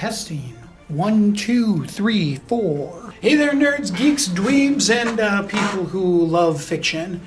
Testing. 1, 2, 3, 4. Hey there, nerds, geeks, dweebs, and people who love fiction.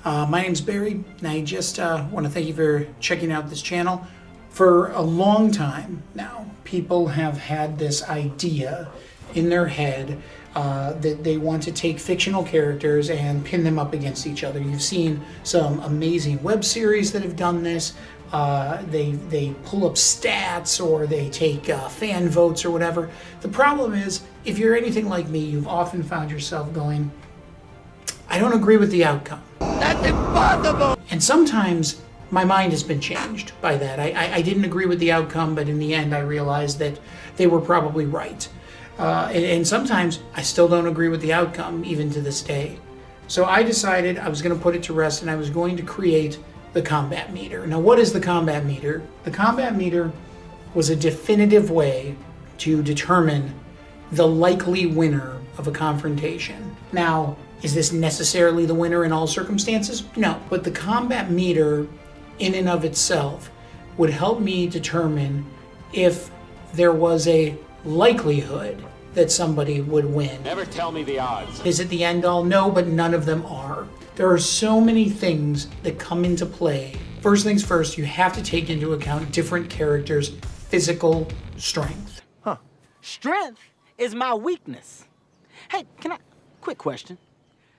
My name's Barry, and I just want to thank you for checking out this channel. For a long time now, people have had this idea in their head that they want to take fictional characters and pin them up against each other. You've seen some amazing web series that have done this. They pull up stats, or they take fan votes or whatever. The problem is, if you're anything like me, you've often found yourself going, I don't agree with the outcome. That's impossible! And sometimes my mind has been changed by that. I didn't agree with the outcome, but in the end I realized that they were probably right. And sometimes I still don't agree with the outcome, even to this day. So I decided I was going to put it to rest, and I was going to create the combat meter. Now, what is the combat meter? The combat meter was a definitive way to determine the likely winner of a confrontation. Now, is this necessarily the winner in all circumstances? No, but the combat meter in and of itself would help me determine if there was a likelihood that somebody would win. Never tell me the odds. Is it the end all? No, but none of them are. There are so many things that come into play. First things first, you have to take into account different characters' physical strength. Huh. Strength is my weakness. Hey, quick question.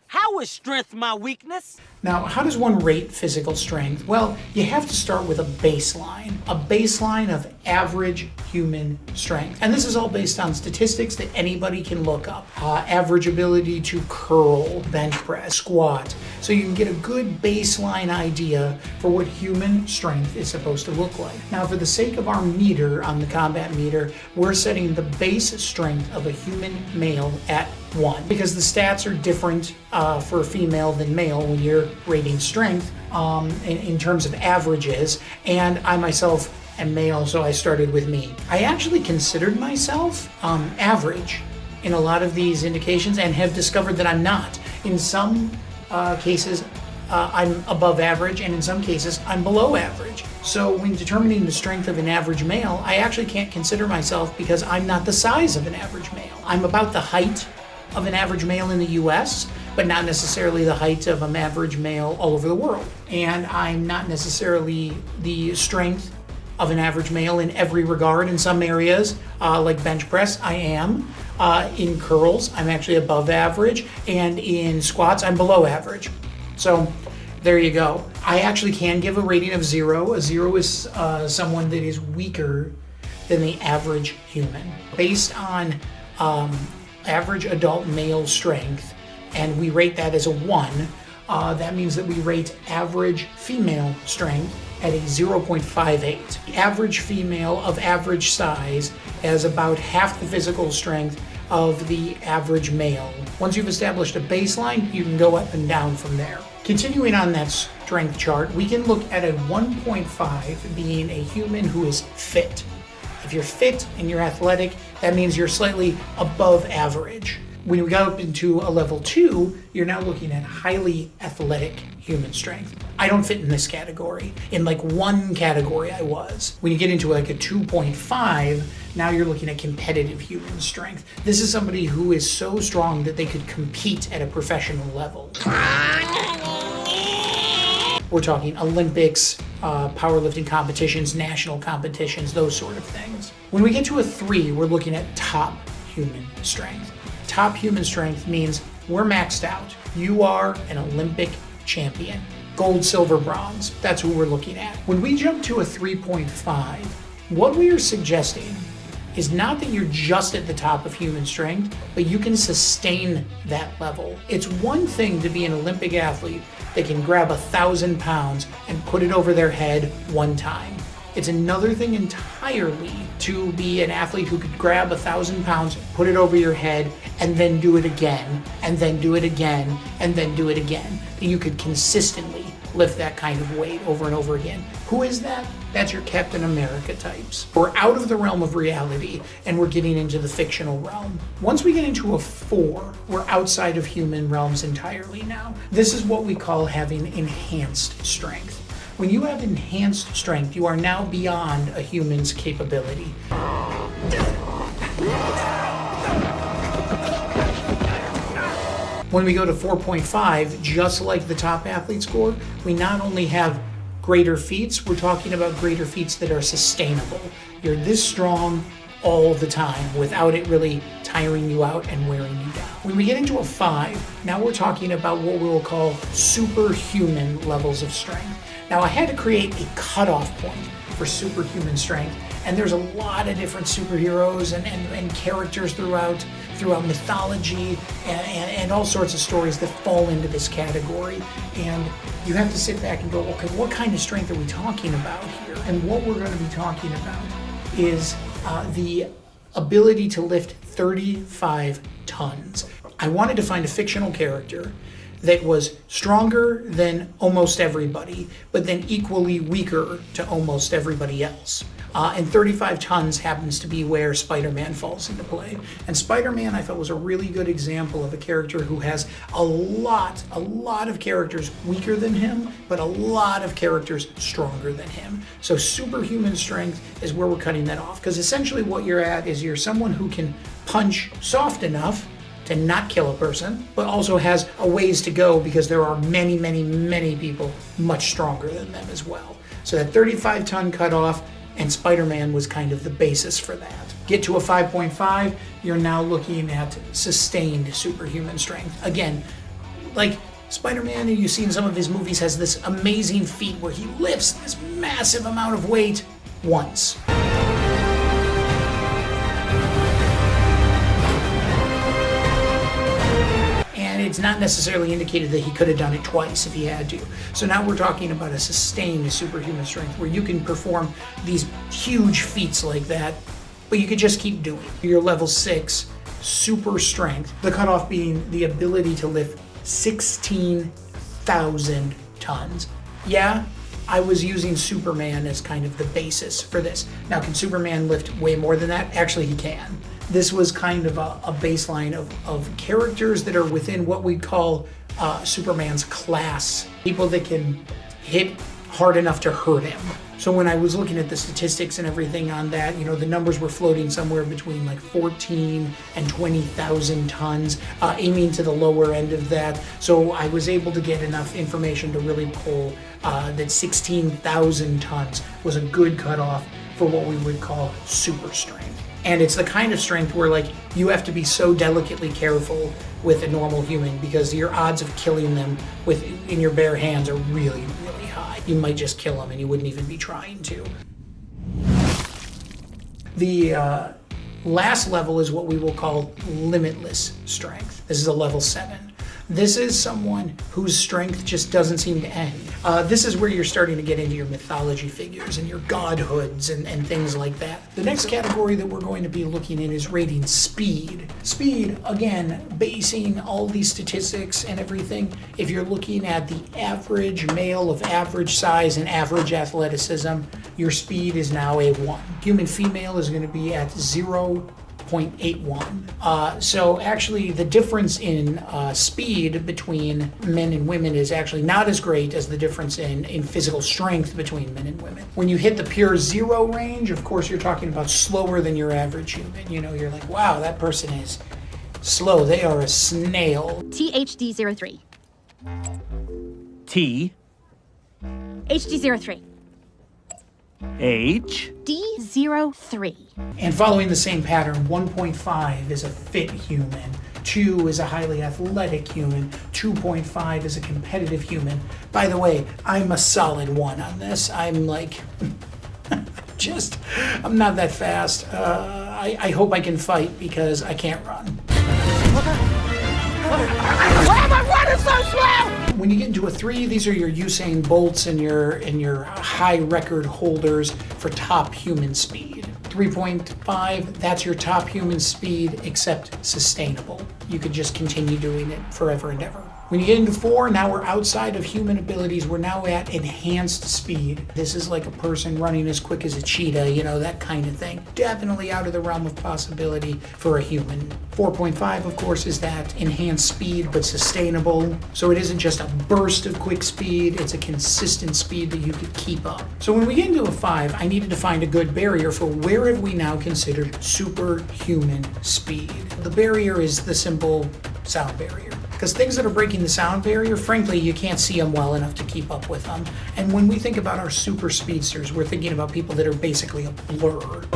How is strength my weakness? Now, how does one rate physical strength? Well, you have to start with a baseline of average human strength. And this is all based on statistics that anybody can look up. Average ability to curl, bench press, squat. So you can get a good baseline idea for what human strength is supposed to look like. Now, for the sake of our meter on the combat meter, we're setting the base strength of a human male at 1, because the stats are different for female than male when you're rating strength in terms of averages, and I myself am male, so I started with me. I actually considered myself average in a lot of these indications, and have discovered that I'm not. In some cases, I'm above average, and in some cases, I'm below average. So when determining the strength of an average male, I actually can't consider myself, because I'm not the size of an average male. I'm about the height of an average male in the US, but not necessarily the height of an average male all over the world. And I'm not necessarily the strength of an average male in every regard. In some areas, like bench press, I am. In curls, I'm actually above average. And in squats, I'm below average. So there you go. I actually can give a rating of 0. A 0 is someone that is weaker than the average human. Based on average adult male strength, and we rate that as a 1, that means that we rate average female strength at a 0.58. The average female of average size has about half the physical strength of the average male. Once you've established a baseline, you can go up and down from there. Continuing on that strength chart, we can look at a 1.5 being a human who is fit. If you're fit and you're athletic, that means you're slightly above average. When we got up into a level 2, you're now looking at highly athletic human strength. I don't fit in this category. In like one category I was. When you get into like a 2.5, now you're looking at competitive human strength. This is somebody who is so strong that they could compete at a professional level. We're talking Olympics, powerlifting competitions, national competitions, those sort of things. When we get to a 3, we're looking at top human strength. Top human strength means we're maxed out. You are an Olympic champion. Gold, silver, bronze. That's who we're looking at. When we jump to a 3.5, what we are suggesting is not that you're just at the top of human strength, but you can sustain that level. It's one thing to be an Olympic athlete that can grab 1,000 pounds and put it over their head one time. It's another thing entirely to be an athlete who could grab 1,000 pounds, put it over your head, and then do it again, and then do it again, and then do it again. You could consistently lift that kind of weight over and over again. Who is that? That's your Captain America types. We're out of the realm of reality, and we're getting into the fictional realm. Once we get into a 4, we're outside of human realms entirely now. This is what we call having enhanced strength. When you have enhanced strength, you are now beyond a human's capability. When we go to 4.5, just like the top athlete score, we not only have greater feats, we're talking about greater feats that are sustainable. You're this strong all the time without it really tiring you out and wearing you down. When we get into a 5, now we're talking about what we will call superhuman levels of strength. Now I had to create a cutoff point for superhuman strength, and there's a lot of different superheroes and characters throughout mythology and all sorts of stories that fall into this category. And you have to sit back and go, okay, what kind of strength are we talking about here? And what we're going to be talking about is the ability to lift 35 tons. I wanted to find a fictional character that was stronger than almost everybody, but then equally weaker to almost everybody else. And 35 tons happens to be where Spider-Man falls into play. And Spider-Man, I thought, was a really good example of a character who has a lot of characters weaker than him, but a lot of characters stronger than him. So superhuman strength is where we're cutting that off, because essentially what you're at is you're someone who can punch soft enough to not kill a person, but also has a ways to go because there are many people much stronger than them as well. So that 35-ton cutoff, and Spider-Man was kind of the basis for that. Get to a 5.5, you're now looking at sustained superhuman strength. Again, like Spider-Man, you see in some of his movies, has this amazing feat where he lifts this massive amount of weight once. It's not necessarily indicated that he could have done it twice if he had to. So now we're talking about a sustained superhuman strength where you can perform these huge feats like that, but you could just keep doing it. Your level 6, super strength, the cutoff being the ability to lift 16,000 tons. Yeah, I was using Superman as kind of the basis for this. Now, can Superman lift way more than that? Actually, he can. This was kind of a baseline of characters that are within what we call Superman's class. People that can hit hard enough to hurt him. So when I was looking at the statistics and everything on that, the numbers were floating somewhere between like 14 and 20,000 tons, aiming to the lower end of that. So I was able to get enough information to really pull that 16,000 tons was a good cutoff for what we would call super strength. And it's the kind of strength where like you have to be so delicately careful with a normal human because your odds of killing them in your bare hands are really high. You might just kill them and you wouldn't even be trying to. The last level is what we will call limitless strength. This is a level 7. This is someone whose strength just doesn't seem to end. This is where you're starting to get into your mythology figures and your godhoods and things like that. The next category that we're going to be looking in is rating speed. Speed, again, basing all these statistics and everything, if you're looking at the average male of average size and average athleticism, your speed is now a 1. Human female is going to be at 0.81. So actually the difference in speed between men and women is actually not as great as the difference in physical strength between men and women. When you hit the pure 0 range, of course you're talking about slower than your average human. You're like, wow, that person is slow. They are a snail. THD03. T. HD03. H. D03. And following the same pattern, 1.5 is a fit human, 2 is a highly athletic human, 2.5 is a competitive human. By the way, I'm a solid 1 on this. I'm like, I'm not that fast. I hope I can fight because I can't run. Why am I running so slow? When you get into a 3, these are your Usain Bolts and your high record holders for top human speed. 3.5, that's your top human speed except sustainable. you could just continue doing it forever and ever. When you get into 4, now we're outside of human abilities. We're now at enhanced speed. This is like a person running as quick as a cheetah, you know, that kind of thing. Definitely out of the realm of possibility for a human. 4.5, of course, is that enhanced speed, but sustainable. So it isn't just a burst of quick speed, it's a consistent speed that you could keep up. So when we get into a 5, I needed to find a good barrier for where have we now considered superhuman speed. The barrier is the simple sound barrier. Because things that are breaking the sound barrier, frankly, you can't see them well enough to keep up with them. And when we think about our super speedsters, we're thinking about people that are basically a blur.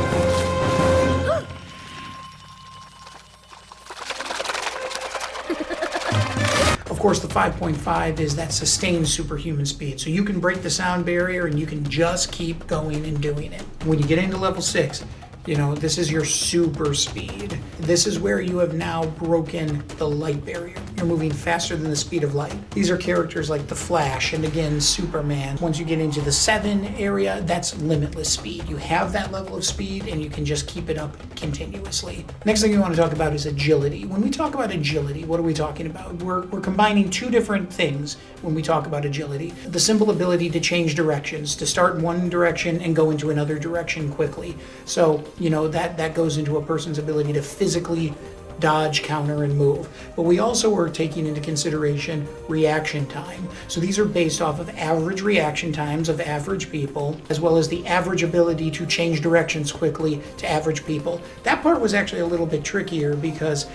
Of course, the 5.5 is that sustained superhuman speed. So you can break the sound barrier and you can just keep going and doing it. When you get into level 6, you know, this is your super speed. This is where you have now broken the light barrier. You're moving faster than the speed of light. These are characters like the Flash and again, Superman. Once you get into the 7 area, that's limitless speed. You have that level of speed and you can just keep it up continuously. Next thing we want to talk about is agility. When we talk about agility, what are we talking about? We're combining 2 different things when we talk about agility. The simple ability to change directions, to start in one direction and go into another direction quickly. So, you know, that goes into a person's ability to physically dodge, counter, and move. But we also are taking into consideration reaction time. So these are based off of average reaction times of average people, as well as the average ability to change directions quickly to average people. That part was actually a little bit trickier because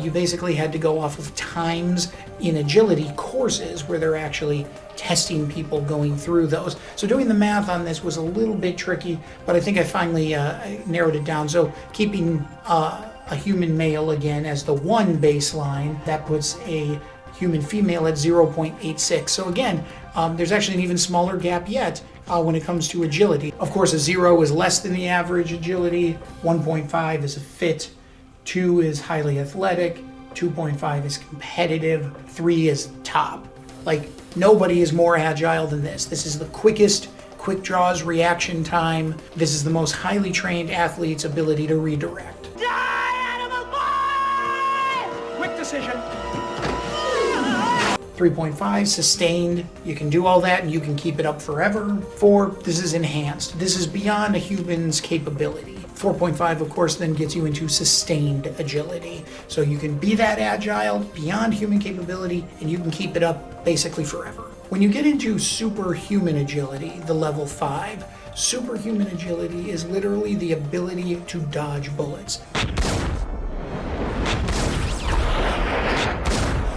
you basically had to go off of times in agility courses where they're actually testing people going through those. So doing the math on this was a little bit tricky, but I think I finally narrowed it down. So keeping a human male again as the 1 baseline, that puts a human female at 0.86. So again, there's actually an even smaller gap yet when it comes to agility. Of course, a 0 is less than the average agility, 1.5 is a fit, 2 is highly athletic, 2.5 is competitive, 3 is top. Like, nobody is more agile than this. This is the quickest quick draws reaction time. This is the most highly trained athlete's ability to redirect. Quick decision. 3.5, sustained. You can do all that and you can keep it up forever. 4, this is enhanced. This is beyond a human's capability. 4.5, of course, then gets you into sustained agility. So you can be that agile beyond human capability and you can keep it up basically forever. When you get into superhuman agility, the level 5, superhuman agility is literally the ability to dodge bullets.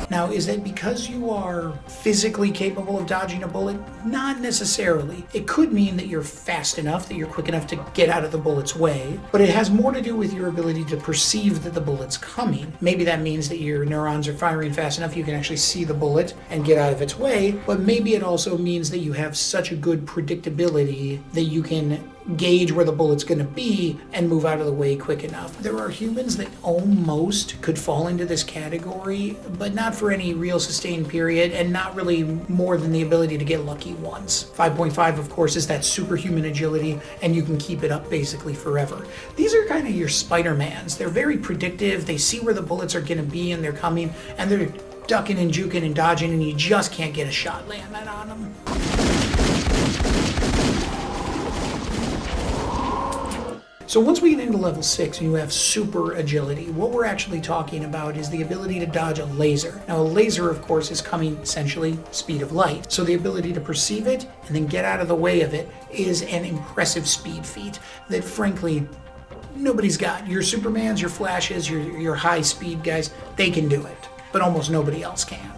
Now, is that because you are physically capable of dodging a bullet? Not necessarily. It could mean that you're fast enough, that you're quick enough to get out of the bullet's way, but it has more to do with your ability to perceive that the bullet's coming. Maybe that means that your neurons are firing fast enough you can actually see the bullet and get out of its way, but maybe it also means that you have such a good predictability that you can gauge where the bullet's going to be and move out of the way quick enough. There are humans that almost could fall into this category, but not for any real sustained period and not really more than the ability to get lucky once. 5.5, of course, is that superhuman agility and you can keep it up basically forever. These are kind of your Spider-Mans. They're very predictive. They see where the bullets are going to be and they're coming and they're ducking and juking and dodging and you just can't get a shot landed on them. So once we get into level 6 and you have super agility, what we're actually talking about is the ability to dodge a laser. Now a laser, of course, is coming essentially speed of light. So the ability to perceive it and then get out of the way of it is an impressive speed feat that frankly, nobody's got. Your Supermans, your Flashes, your high speed guys, they can do it, but almost nobody else can.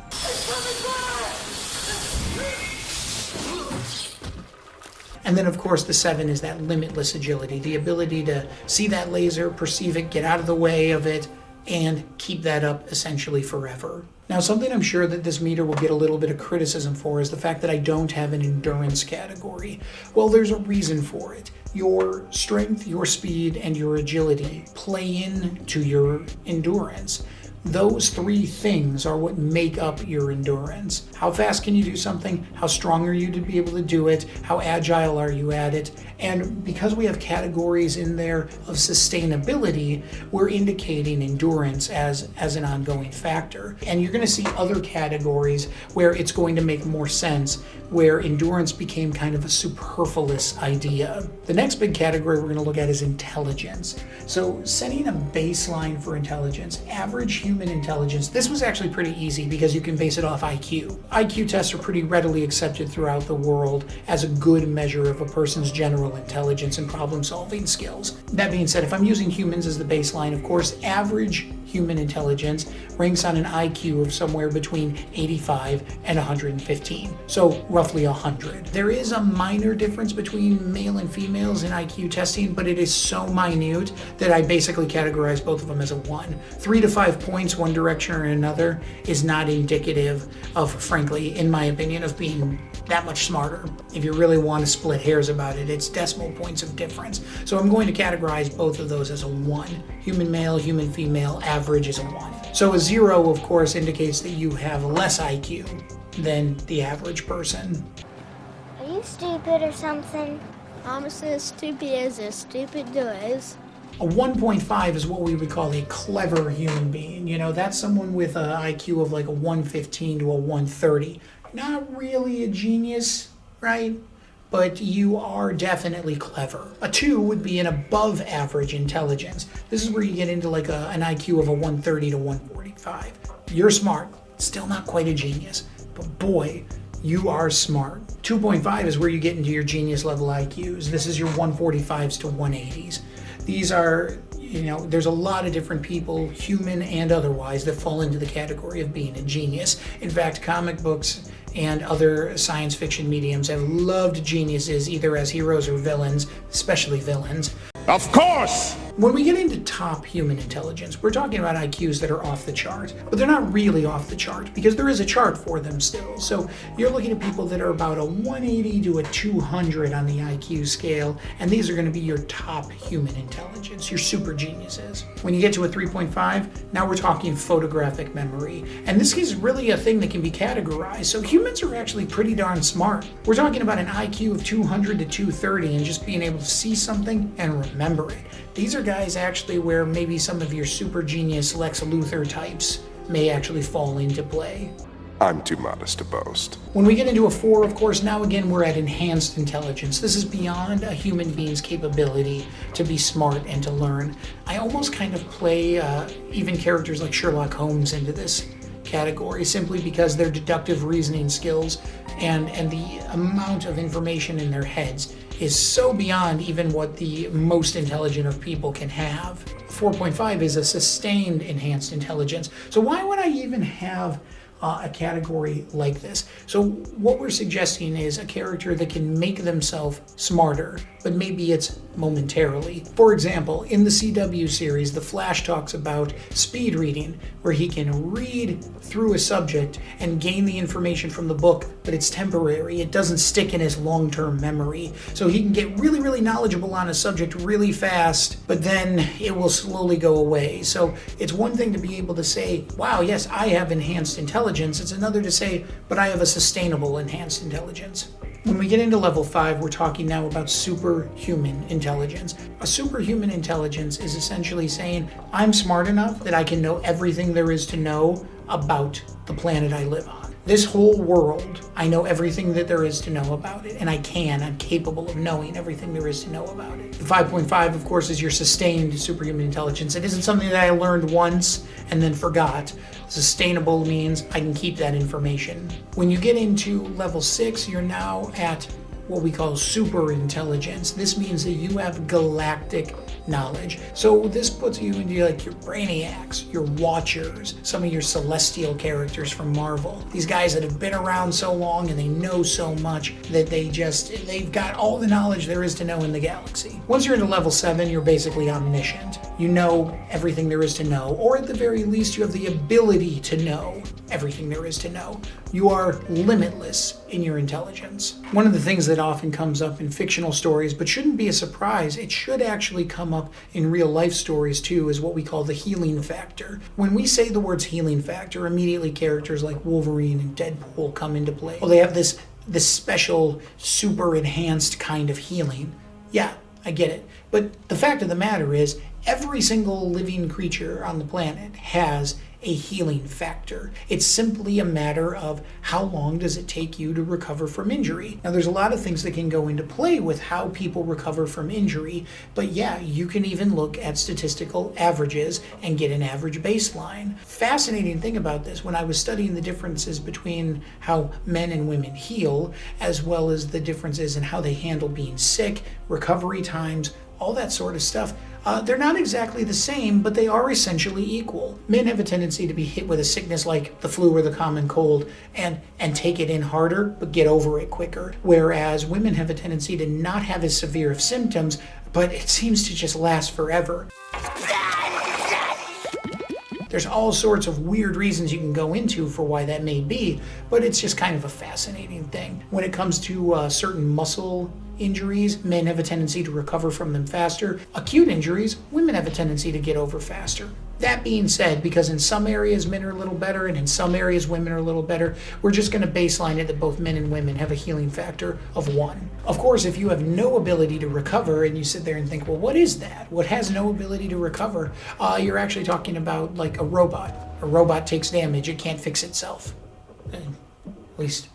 And then, of course, the 7 is that limitless agility, the ability to see that laser, perceive it, get out of the way of it, and keep that up essentially forever. Now, something I'm sure that this meter will get a little bit of criticism for is the fact that I don't have an endurance category. Well, there's a reason for it. Your strength, your speed, and your agility play into your endurance. Those three things are what make up your endurance. How fast can you do something? How strong are you to be able to do it? How agile are you at it? And because we have categories in there of sustainability, we're indicating endurance as an ongoing factor. And you're going to see other categories where it's going to make more sense, where endurance became kind of a superfluous idea. The next big category we're going to look at is intelligence. So setting a baseline for intelligence, average human intelligence, this was actually pretty easy because you can base it off IQ. IQ tests are pretty readily accepted throughout the world as a good measure of a person's general intelligence and problem-solving skills. That being said, if I'm using humans as the baseline, of course, average human intelligence ranks on an IQ of somewhere between 85 and 115, so roughly 100. There is a minor difference between male and females in IQ testing, but it is so minute that I basically categorize both of them as a 1. 3 to 5 points one direction or another is not indicative of, frankly, in my opinion, of being that much smarter. If you really want to split hairs about it, it's decimal points of difference. So I'm going to categorize both of those as a 1. Human male, human female, average is a 1. So a 0, of course, indicates that you have less IQ than the average person. Are you stupid or something? I'm as stupid as a stupid does. A 1.5 is what we would call a clever human being. You know, that's someone with an IQ of like a 115 to a 130. Not really a genius, right? But you are definitely clever. A 2 would be an above average intelligence. This is where you get into like an IQ of a 130 to 145. You're smart, still not quite a genius, but boy, you are smart. 2.5 is where you get into your genius level IQs. This is your 145s to 180s. These are, there's a lot of different people, human and otherwise, that fall into the category of being a genius. In fact, comic books and other science fiction mediums have loved geniuses either as heroes or villains, especially villains. Of course! When we get into top human intelligence, we're talking about IQs that are off the chart, but they're not really off the chart because there is a chart for them still. So you're looking at people that are about a 180 to a 200 on the IQ scale, and these are going to be your top human intelligence, your super geniuses. When you get to a 3.5, now we're talking photographic memory, and this is really a thing that can be categorized. So humans are actually pretty darn smart. We're talking about an IQ of 200 to 230 and just being able to see something and remember it. These are guys actually where maybe some of your super genius Lex Luthor types may actually fall into play. I'm too modest to boast. When we get into a 4, of course, now again we're at enhanced intelligence. This is beyond a human being's capability to be smart and to learn. I almost kind of play even characters like Sherlock Holmes into this category simply because their deductive reasoning skills and the amount of information in their heads is so beyond even what the most intelligent of people can have. 4.5 is a sustained enhanced intelligence. So why would I even have a category like this? So what we're suggesting is a character that can make themselves smarter, but maybe it's momentarily. For example, in the CW series, The Flash talks about speed reading, where he can read through a subject and gain the information from the book, but it's temporary. It doesn't stick in his long-term memory. So he can get really, really knowledgeable on a subject really fast, but then it will slowly go away. So it's one thing to be able to say, wow, yes, I have enhanced intelligence. It's another to say, but I have a sustainable enhanced intelligence. When we get into level 5, we're talking now about superhuman intelligence. A superhuman intelligence is essentially saying, I'm smart enough that I can know everything there is to know about the planet I live on. This whole world, I know everything that there is to know about it, and I'm capable of knowing everything there is to know about it. The 5.5, of course, is your sustained superhuman intelligence. It isn't something that I learned once and then forgot. Sustainable means I can keep that information. When you get into level 6, you're now at what we call super intelligence. This means that you have galactic knowledge. So this puts you into like your Brainiacs, your Watchers, some of your celestial characters from Marvel. These guys that have been around so long and they know so much that they've got all the knowledge there is to know in the galaxy. Once you're into level 7, you're basically omniscient. You know everything there is to know, or at the very least, you have the ability to know everything there is to know. You are limitless in your intelligence. One of the things that often comes up in fictional stories, but shouldn't be a surprise, it should actually come up in real life stories too, is what we call the healing factor. When we say the words healing factor, immediately characters like Wolverine and Deadpool come into play. Well, they have this special, super enhanced kind of healing. Yeah, I get it. But the fact of the matter is, every single living creature on the planet has a healing factor. It's simply a matter of how long does it take you to recover from injury. Now, there's a lot of things that can go into play with how people recover from injury, but yeah, you can even look at statistical averages and get an average baseline. Fascinating thing about this, when I was studying the differences between how men and women heal, as well as the differences in how they handle being sick, recovery times, all that sort of stuff, they're not exactly the same, but they are essentially equal. Men have a tendency to be hit with a sickness like the flu or the common cold and take it in harder, but get over it quicker. Whereas women have a tendency to not have as severe of symptoms, but it seems to just last forever. There's all sorts of weird reasons you can go into for why that may be, but it's just kind of a fascinating thing. When it comes to certain muscle injuries, men have a tendency to recover from them faster. Acute injuries, women have a tendency to get over faster. That being said, because in some areas men are a little better and in some areas women are a little better, we're just going to baseline it that both men and women have a healing factor of 1. Of course, if you have no ability to recover and you sit there and think, well, what is that? What has no ability to recover? You're actually talking about like a robot. A robot takes damage, it can't fix itself. At least,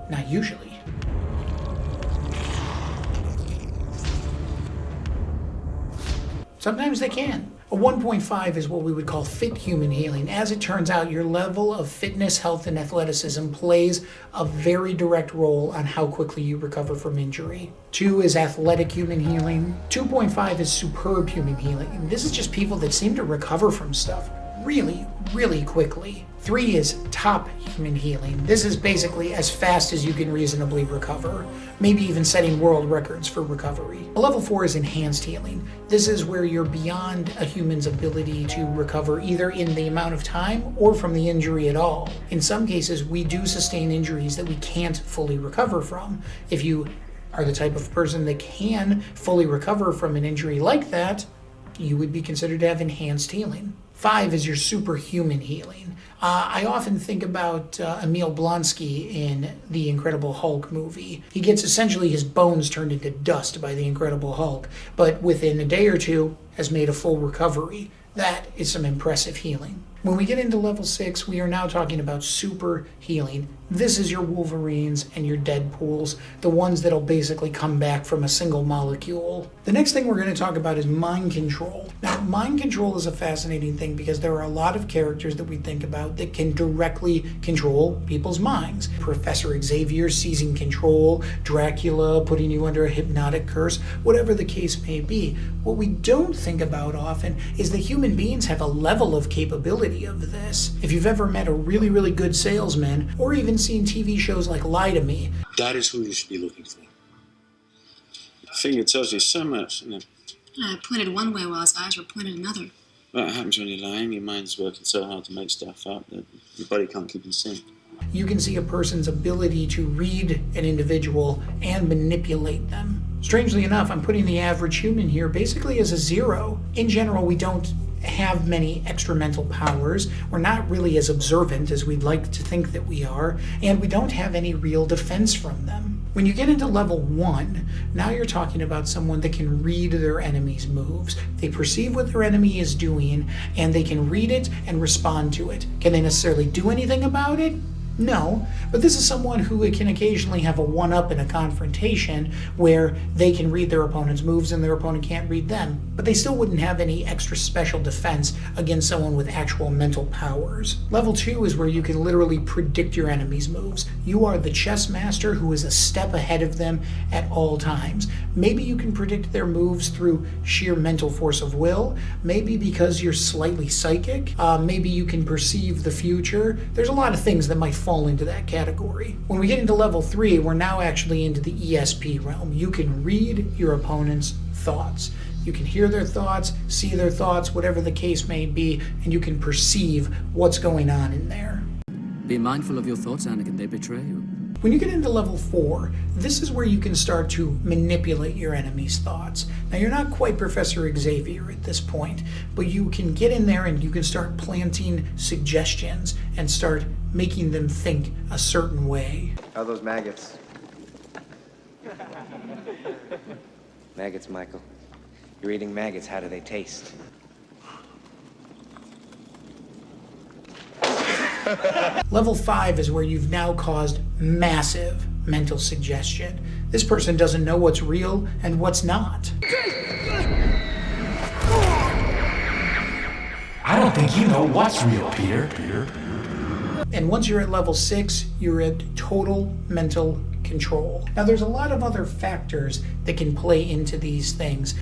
not usually. Sometimes they can. A 1.5 is what we would call fit human healing. As it turns out, your level of fitness, health, and athleticism plays a very direct role on how quickly you recover from injury. 2 is athletic human healing. 2.5 is superb human healing. And this is just people that seem to recover from stuff really, really quickly. 3 is top human healing. This is basically as fast as you can reasonably recover, maybe even setting world records for recovery. A level 4 is enhanced healing. This is where you're beyond a human's ability to recover either in the amount of time or from the injury at all. In some cases, we do sustain injuries that we can't fully recover from. If you are the type of person that can fully recover from an injury like that, you would be considered to have enhanced healing. 5 is your superhuman healing. I often think about Emil Blonsky in the Incredible Hulk movie. He gets essentially his bones turned into dust by the Incredible Hulk, but within a day or two has made a full recovery. That is some impressive healing. When we get into level 6, we are now talking about super healing. This is your Wolverines and your Deadpools, the ones that'll basically come back from a single molecule. The next thing we're going to talk about is mind control. Now, mind control is a fascinating thing because there are a lot of characters that we think about that can directly control people's minds. Professor Xavier seizing control, Dracula putting you under a hypnotic curse, whatever the case may be. What we don't think about often is that human beings have a level of capability of this. If you've ever met a really, really good salesman, or even seen TV shows like Lie to Me, that is who you should be looking for. The finger tells you so much, isn't it? I pointed one way while his eyes were pointed another. Well, it happens when you're lying. Your mind's working so hard to make stuff up that your body can't keep in sync. You can see a person's ability to read an individual and manipulate them. Strangely enough, I'm putting the average human here basically as a 0. In general, we don't have many extra mental powers. We're not really as observant as we'd like to think that we are, and we don't have any real defense from them. When you get into level 1, now you're talking about someone that can read their enemy's moves. They perceive what their enemy is doing, and they can read it and respond to it. Can they necessarily do anything about it? No, but this is someone who can occasionally have a one-up in a confrontation where they can read their opponent's moves and their opponent can't read them, but they still wouldn't have any extra special defense against someone with actual mental powers. Level 2 is where you can literally predict your enemy's moves. You are the chess master who is a step ahead of them at all times. Maybe you can predict their moves through sheer mental force of will, maybe because you're slightly psychic, maybe you can perceive the future. There's a lot of things that might fall into that category. When we get into level 3, we're now actually into the ESP realm. You can read your opponent's thoughts. You can hear their thoughts, see their thoughts, whatever the case may be, and you can perceive what's going on in there. Be mindful of your thoughts, Anakin. They betray you. When you get into level 4, this is where you can start to manipulate your enemy's thoughts. Now, you're not quite Professor Xavier at this point, but you can get in there and you can start planting suggestions and start making them think a certain way. How are those maggots? Maggots, Michael. You're eating maggots. How do they taste? Level 5 is where you've now caused massive mental suggestion. This person doesn't know what's real and what's not. I don't think you know what's real, Peter. And once you're at level 6, you're at total mental control. Now, there's a lot of other factors that can play into these things.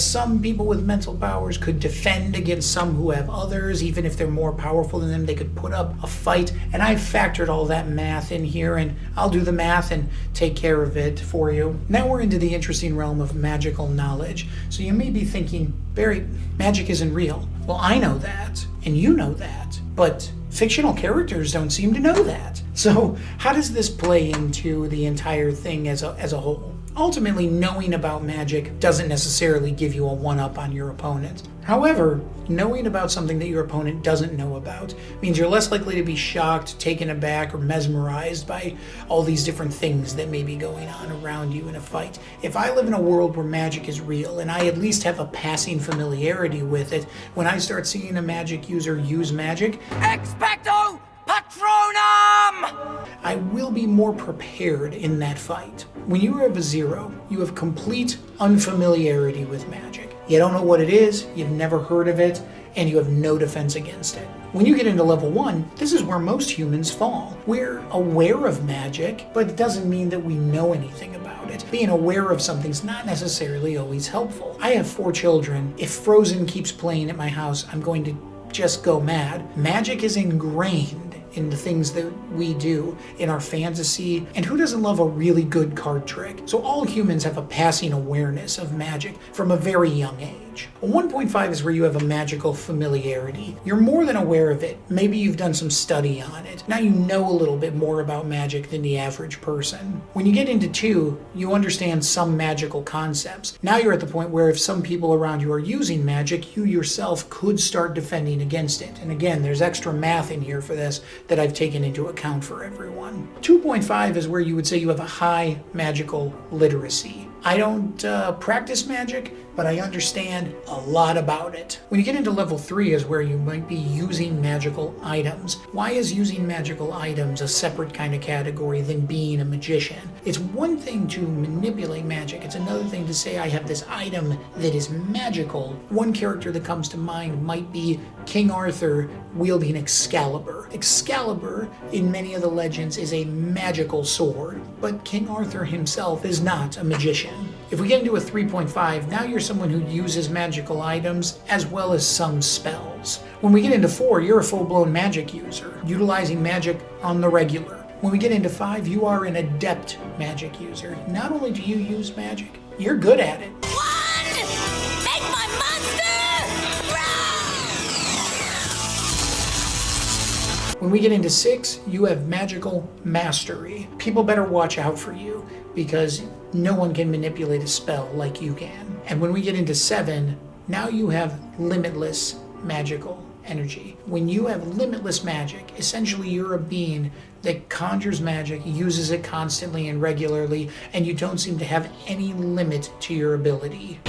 Some people with mental powers could defend against some who have others. Even if they're more powerful than them, they could put up a fight. And I've factored all that math in here, and I'll do the math and take care of it for you. Now we're into the interesting realm of magical knowledge. So you may be thinking, Barry, magic isn't real. Well, I know that, and you know that, but fictional characters don't seem to know that. So how does this play into the entire thing as a whole? Ultimately, knowing about magic doesn't necessarily give you a one-up on your opponent. However, knowing about something that your opponent doesn't know about means you're less likely to be shocked, taken aback, or mesmerized by all these different things that may be going on around you in a fight. If I live in a world where magic is real, and I at least have a passing familiarity with it, when I start seeing a magic user use magic, Expecto Patronum! I will be more prepared in that fight. When you have a 0, you have complete unfamiliarity with magic. You don't know what it is, you've never heard of it, and you have no defense against it. When you get into level 1, this is where most humans fall. We're aware of magic, but it doesn't mean that we know anything about it. Being aware of something's not necessarily always helpful. I have 4 children. If Frozen keeps playing at my house, I'm going to just go mad. Magic is ingrained in the things that we do in our fantasy, and who doesn't love a really good card trick? So all humans have a passing awareness of magic from a very young age. 1.5 is where you have a magical familiarity. You're more than aware of it. Maybe you've done some study on it. Now you know a little bit more about magic than the average person. When you get into 2, you understand some magical concepts. Now you're at the point where if some people around you are using magic, you yourself could start defending against it. And again, there's extra math in here for this that I've taken into account for everyone. 2.5 is where you would say you have a high magical literacy. I don't practice magic, but I understand a lot about it. When you get into level 3 is where you might be using magical items. Why is using magical items a separate kind of category than being a magician? It's one thing to manipulate magic. It's another thing to say I have this item that is magical. One character that comes to mind might be King Arthur wielding Excalibur. Excalibur, in many of the legends, is a magical sword, but King Arthur himself is not a magician. If we get into a 3.5, now you're someone who uses magical items as well as some spells. When we get into 4, you're a full-blown magic user, utilizing magic on the regular. When we get into 5, you are an adept magic user. Not only do you use magic, you're good at it. Make my monster! When we get into 6, you have magical mastery. People better watch out for you because no one can manipulate a spell like you can. And when we get into 7, now you have limitless magical energy. When you have limitless magic, essentially you're a being that conjures magic, uses it constantly and regularly, and you don't seem to have any limit to your ability.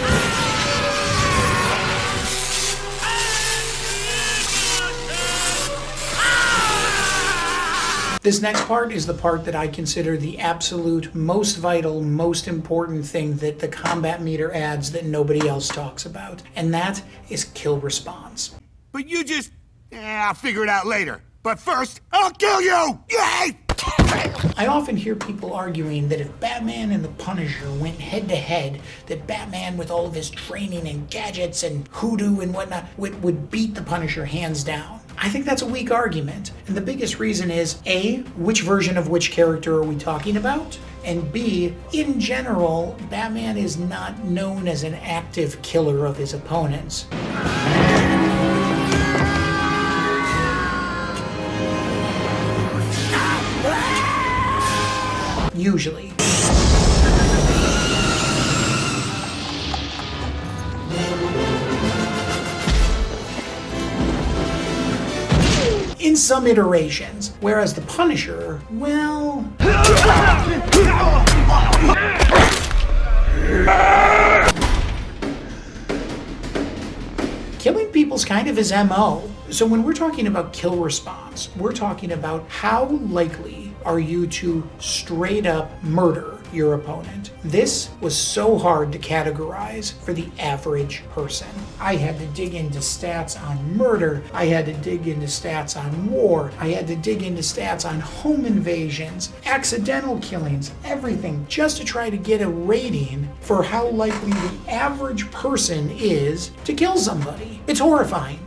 This next part is the part that I consider the absolute most vital, most important thing that the combat meter adds that nobody else talks about, and that is kill response. But you just... I'll figure it out later. But first, I'll kill you! Yay! I often hear people arguing that if Batman and the Punisher went head-to-head, that Batman with all of his training and gadgets and hoodoo and whatnot would beat the Punisher hands down. I think that's a weak argument, and the biggest reason is, A, which version of which character are we talking about? And B, in general, Batman is not known as an active killer of his opponents. Usually. In some iterations, whereas the Punisher, well... Killing people's kind of his MO. So when we're talking about kill response, we're talking about how likely are you to straight up murder your opponent. This was so hard to categorize for the average person. I had to dig into stats on murder. I had to dig into stats on war. I had to dig into stats on home invasions, accidental killings, everything, just to try to get a rating for how likely the average person is to kill somebody. It's horrifying.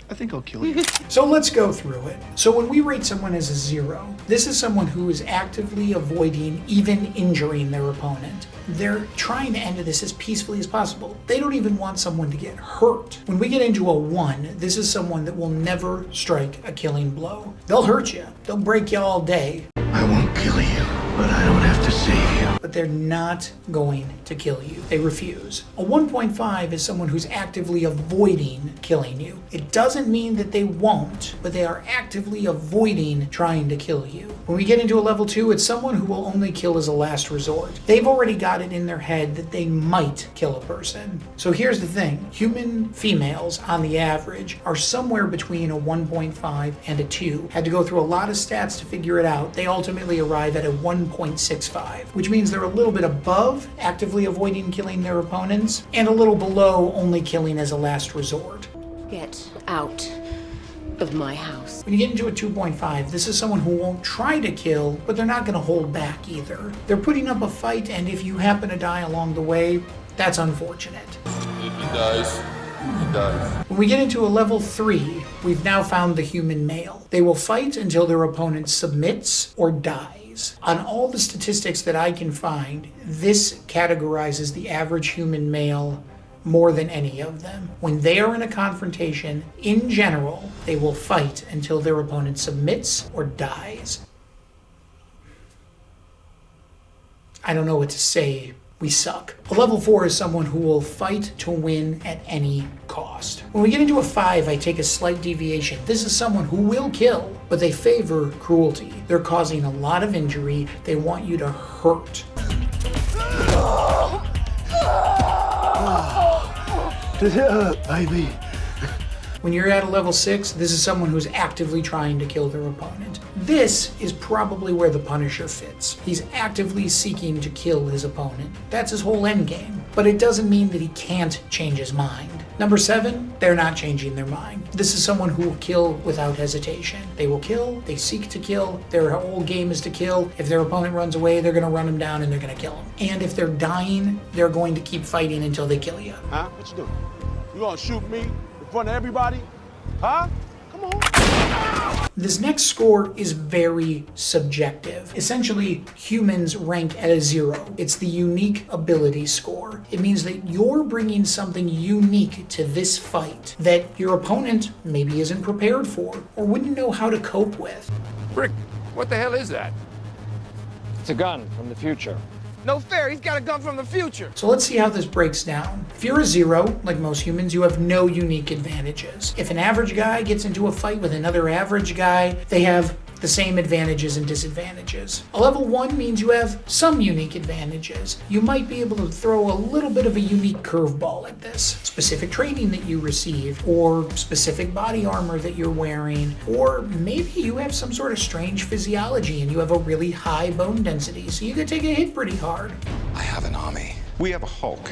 I think I'll kill you. So let's go through it. So when we rate someone as a 0, this is someone who is actively avoiding even injuring their opponent. They're trying to end this as peacefully as possible. They don't even want someone to get hurt. When we get into a 1, this is someone that will never strike a killing blow. They'll hurt you. They'll break you all day. I won't kill you, but I don't have to save you. But they're not going to kill you. They refuse. A 1.5 is someone who's actively avoiding killing you. It doesn't mean that they won't, but they are actively avoiding trying to kill you. When we get into a level 2, it's someone who will only kill as a last resort. They've already got it in their head that they might kill a person. So here's the thing. Human females, on the average, are somewhere between a 1.5 and a 2. Had to go through a lot of stats to figure it out. They ultimately arrive at a 1.65, which means they're a little bit above actively avoiding killing their opponents and a little below only killing as a last resort. Get out of my house. When you get into a 2.5, this is someone who won't try to kill, but they're not going to hold back either. They're putting up a fight, and if you happen to die along the way, that's unfortunate. If he dies, he dies. When we get into a level 3, we've now found the human male. They will fight until their opponent submits or dies. On all the statistics that I can find, this categorizes the average human male more than any of them. When they are in a confrontation, in general, they will fight until their opponent submits or dies. I don't know what to say. We suck. A level 4 is someone who will fight to win at any cost. When we get into a 5, I take a slight deviation. This is someone who will kill, but they favor cruelty. They're causing a lot of injury. They want you to hurt. Baby. When you're at a level 6, this is someone who's actively trying to kill their opponent. This is probably where the Punisher fits. He's actively seeking to kill his opponent. That's his whole endgame. But it doesn't mean that he can't change his mind. Number 7, they're not changing their mind. This is someone who will kill without hesitation. They will kill, they seek to kill, their whole game is to kill. If their opponent runs away, they're gonna run him down and they're gonna kill him. And if they're dying, they're going to keep fighting until they kill you. Huh? What you doing? You gonna shoot me in front of everybody? Huh? Come on. This next score is very subjective. Essentially, humans rank at a 0. It's the unique ability score. It means that you're bringing something unique to this fight that your opponent maybe isn't prepared for or wouldn't know how to cope with. Rick, what the hell is that? It's a gun from the future. No fair, he's got a gun from the future. So let's see how this breaks down. If you're a 0, like most humans, you have no unique advantages. If an average guy gets into a fight with another average guy, they have the same advantages and disadvantages. A level 1 means you have some unique advantages. You might be able to throw a little bit of a unique curveball at this. Specific training that you received, or specific body armor that you're wearing, or maybe you have some sort of strange physiology and you have a really high bone density, so you could take a hit pretty hard. I have an army. We have a Hulk.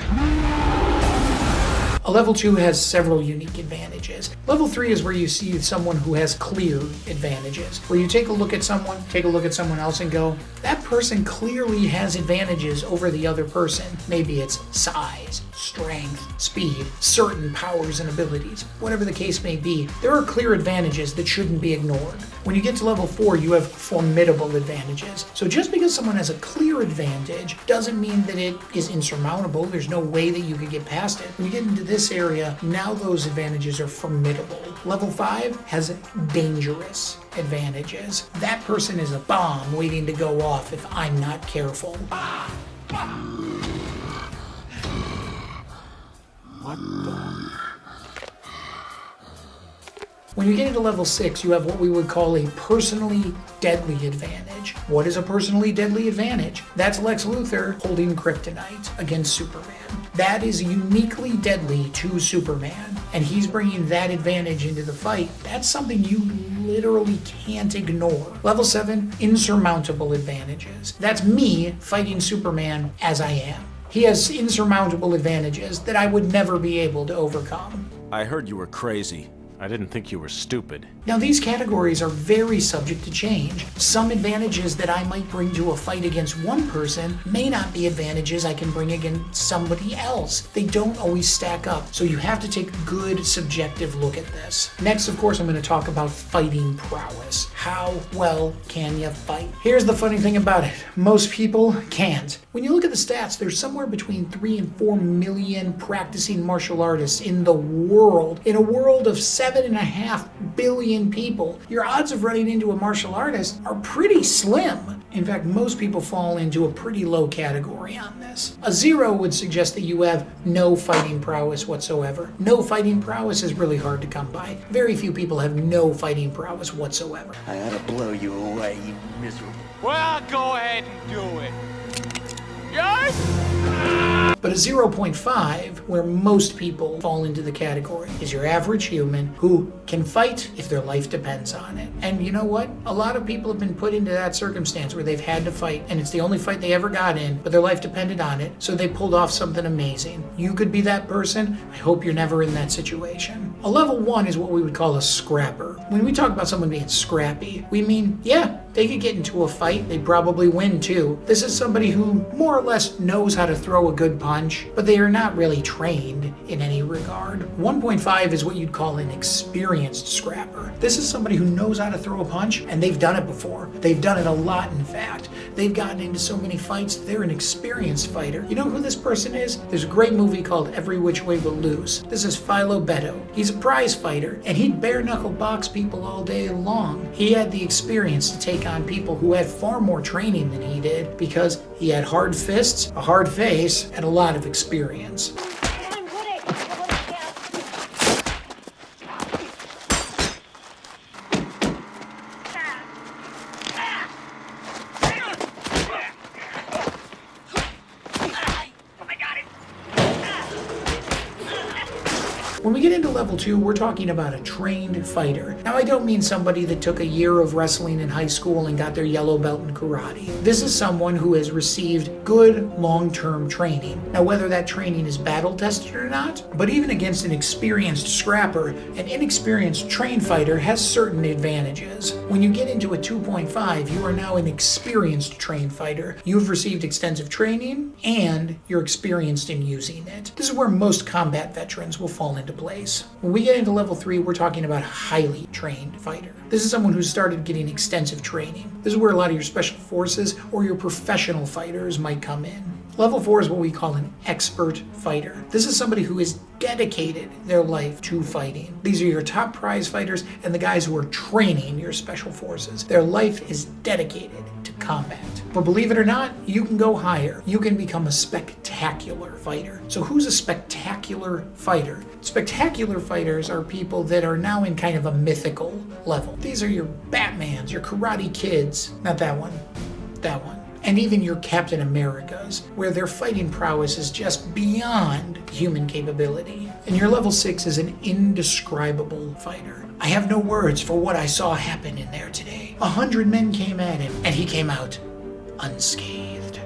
A level 2 has several unique advantages. Level 3 is where you see someone who has clear advantages, where you take a look at someone else and go, that person clearly has advantages over the other person. Maybe it's size, strength, speed, certain powers and abilities, whatever the case may be, there are clear advantages that shouldn't be ignored. When you get to level 4, you have formidable advantages. So just because someone has a clear advantage doesn't mean that it is insurmountable. There's no way that you could get past it. When you get into this area, now those advantages are formidable. Level 5 has dangerous advantages. That person is a bomb waiting to go off if I'm not careful. What the? When you get into level 6, you have what we would call a personally deadly advantage. What is a personally deadly advantage? That's Lex Luthor holding kryptonite against Superman. That is uniquely deadly to Superman, and he's bringing that advantage into the fight. That's something you literally can't ignore. Level 7, insurmountable advantages. That's me fighting Superman as I am. He has insurmountable advantages that I would never be able to overcome. I heard you were crazy. I didn't think you were stupid. Now these categories are very subject to change. Some advantages that I might bring to a fight against one person may not be advantages I can bring against somebody else. They don't always stack up, so you have to take a good subjective look at this. Next, of course, I'm going to talk about fighting prowess. How well can you fight? Here's the funny thing about it. Most people can't. When you look at the stats, there's somewhere between 3 and 4 million practicing martial artists in the world. In a world of 7.5 billion people, your odds of running into a martial artist are pretty slim. In fact, most people fall into a pretty low category on this. A 0 would suggest that you have no fighting prowess whatsoever. No fighting prowess is really hard to come by. Very few people have no fighting prowess whatsoever. I ought to blow you away, you miserable. Well, go ahead and do it. Yes! But a 0.5, where most people fall into the category, is your average human who can fight if their life depends on it. And you know what? A lot of people have been put into that circumstance where they've had to fight, and it's the only fight they ever got in, but their life depended on it, so they pulled off something amazing. You could be that person. I hope you're never in that situation. A level 1 is what we would call a scrapper. When we talk about someone being scrappy, we mean, yeah, they could get into a fight, they'd probably win too. This is somebody who more or less knows how to throw a good punch, but they are not really trained in any regard. 1.5 is what you'd call an experienced scrapper. This is somebody who knows how to throw a punch, and they've done it before. They've done it a lot, in fact. They've gotten into so many fights, they're an experienced fighter. You know who this person is? There's a great movie called Every Which Way But Loose. This is Philo Beto. He's a prize fighter, and he'd bare-knuckle box people all day long. He had the experience to take on people who had far more training than he did because he had hard fists, a hard face, and a lot of experience. When we get into level 2, we're talking about a trained fighter. Now, I don't mean somebody that took a year of wrestling in high school and got their yellow belt in karate. This is someone who has received good long-term training. Now, whether that training is battle-tested or not, but even against an experienced scrapper, an inexperienced trained fighter has certain advantages. When you get into a 2.5, you are now an experienced trained fighter. You've received extensive training, and you're experienced in using it. This is where most combat veterans will fall into place. When we get into level 3, we're talking about a highly trained fighter. This is someone who started getting extensive training. This is where a lot of your special forces or your professional fighters might come in. Level 4 is what we call an expert fighter. This is somebody who has dedicated their life to fighting. These are your top prize fighters and the guys who are training your special forces. Their life is dedicated to combat. But believe it or not, you can go higher. You can become a spectacular fighter. So who's a spectacular fighter? Spectacular fighters are people that are now in kind of a mythical level. These are your Batmans, your Karate Kids. Not that one. That one. And even your Captain Americas, where their fighting prowess is just beyond human capability. And your level 6 is an indescribable fighter. I have no words for what I saw happen in there today. 100 men came at him, and he came out unscathed.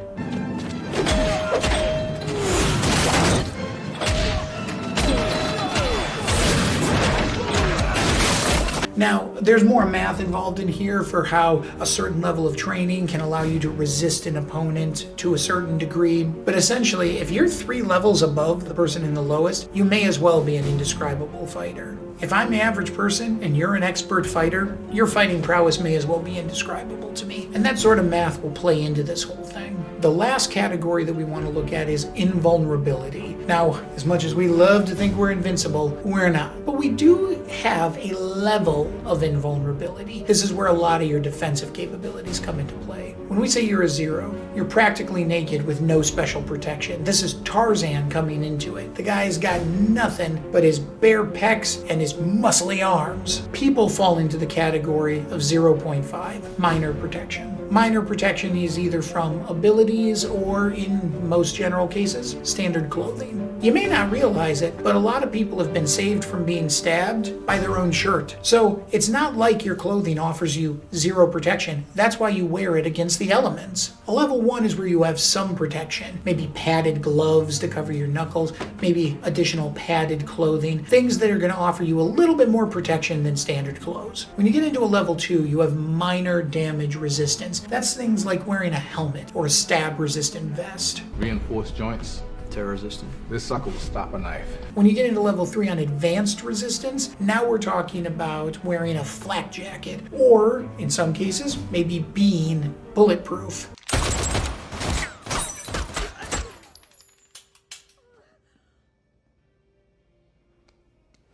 Now, there's more math involved in here for how a certain level of training can allow you to resist an opponent to a certain degree, but essentially, if you're 3 levels above the person in the lowest, you may as well be an indescribable fighter. If I'm the average person and you're an expert fighter, your fighting prowess may as well be indescribable to me. And that sort of math will play into this whole thing. The last category that we want to look at is invulnerability. Now, as much as we love to think we're invincible, we're not. But we do have a level of invulnerability. This is where a lot of your defensive capabilities come into play. When we say you're a 0, you're practically naked with no special protection. This is Tarzan coming into it. The guy's got nothing but his bare pecs and his muscly arms. People fall into the category of 0.5, minor protection. Minor protection is either from abilities or, in most general cases, standard clothing. You may not realize it, but a lot of people have been saved from being stabbed by their own shirt. So it's not like your clothing offers you 0 protection. That's why you wear it against the elements. A level 1 is where you have some protection, maybe padded gloves to cover your knuckles, maybe additional padded clothing, things that are going to offer you a little bit more protection than standard clothes. When you get into a level 2, you have minor damage resistance. That's things like wearing a helmet or a stab-resistant vest. Reinforced joints. Tear resistant. This sucker will stop a knife. When you get into level 3 on advanced resistance, now we're talking about wearing a flak jacket, or, in some cases, maybe being bulletproof.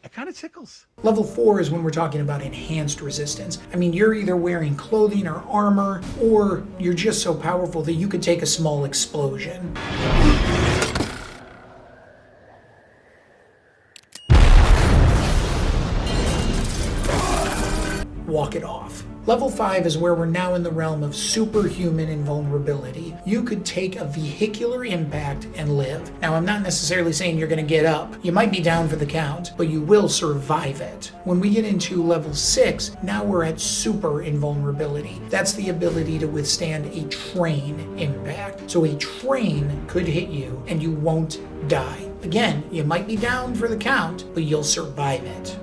It kind of tickles. Level 4 is when we're talking about enhanced resistance. I mean, you're either wearing clothing or armor, or you're just so powerful that you could take a small explosion. Walk it off. Level 5 is where we're now in the realm of superhuman invulnerability. You could take a vehicular impact and live. Now, I'm not necessarily saying you're going to get up. You might be down for the count, but you will survive it. When we get into level 6, now we're at super invulnerability. That's the ability to withstand a train impact. So a train could hit you and you won't die. Again, you might be down for the count, but you'll survive it.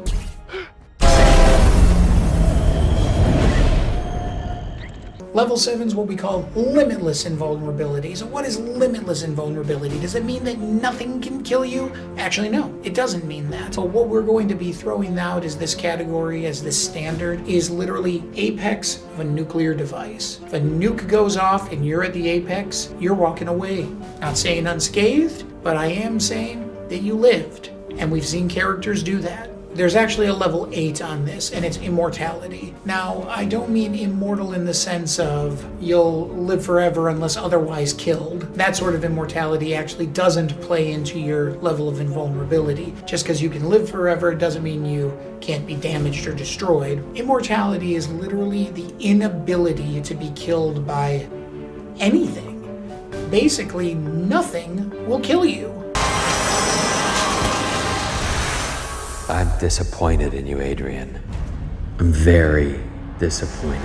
Level 7 is what we call limitless invulnerability. So what is limitless invulnerability? Does it mean that nothing can kill you? Actually, no, it doesn't mean that. But what we're going to be throwing out as this category, as this standard, is literally apex of a nuclear device. If a nuke goes off and you're at the apex, you're walking away. Not saying unscathed, but I am saying that you lived. And we've seen characters do that. There's actually a level 8 on this, and it's immortality. Now, I don't mean immortal in the sense of you'll live forever unless otherwise killed. That sort of immortality actually doesn't play into your level of invulnerability. Just because you can live forever doesn't mean you can't be damaged or destroyed. Immortality is literally the inability to be killed by anything. Basically, nothing will kill you. I'm disappointed in you, Adrian. I'm very disappointed.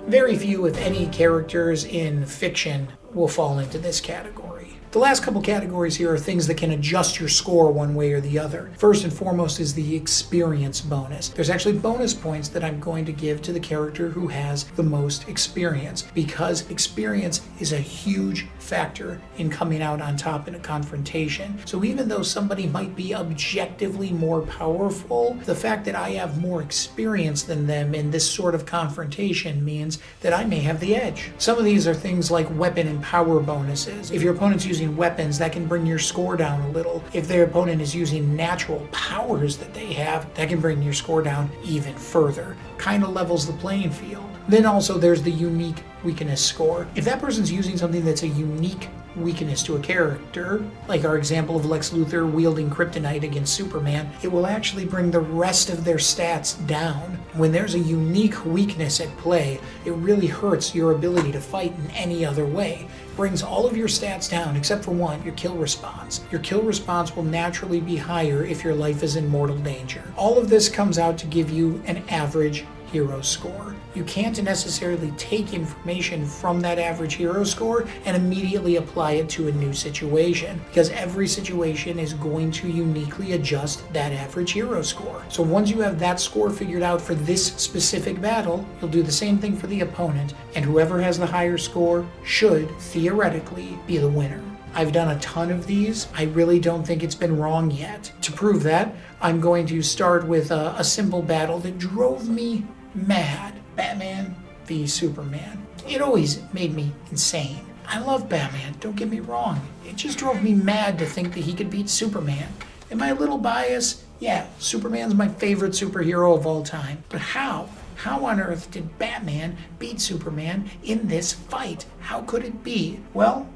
Very few, if any, characters in fiction will fall into this category. The last couple categories here are things that can adjust your score one way or the other. First and foremost is the experience bonus. There's actually bonus points that I'm going to give to the character who has the most experience, because experience is a huge factor in coming out on top in a confrontation. So even though somebody might be objectively more powerful, the fact that I have more experience than them in this sort of confrontation means that I may have the edge. Some of these are things like weapon and power bonuses. If your opponent's using weapons, that can bring your score down a little. If their opponent is using natural powers that they have, that can bring your score down even further. Kind of levels the playing field. Then also there's the unique weakness score. If that person's using something that's a unique weakness to a character, like our example of Lex Luthor wielding kryptonite against Superman, it will actually bring the rest of their stats down. When there's a unique weakness at play, it really hurts your ability to fight in any other way. It brings all of your stats down except for one, your kill response. Your kill response will naturally be higher if your life is in mortal danger. All of this comes out to give you an average hero score. You can't necessarily take information from that average hero score and immediately apply it to a new situation, because every situation is going to uniquely adjust that average hero score. So once you have that score figured out for this specific battle, you'll do the same thing for the opponent, and whoever has the higher score should theoretically be the winner. I've done a ton of these. I really don't think it's been wrong yet. To prove that, I'm going to start with a simple battle that drove me mad. Batman v Superman. It always made me insane. I love Batman, don't get me wrong. It just drove me mad to think that he could beat Superman. Am I a little biased? Yeah, Superman's my favorite superhero of all time. But how? How on earth did Batman beat Superman in this fight? How could it be? Well,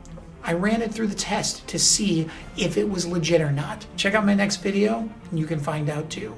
I ran it through the test to see if it was legit or not. Check out my next video and you can find out too.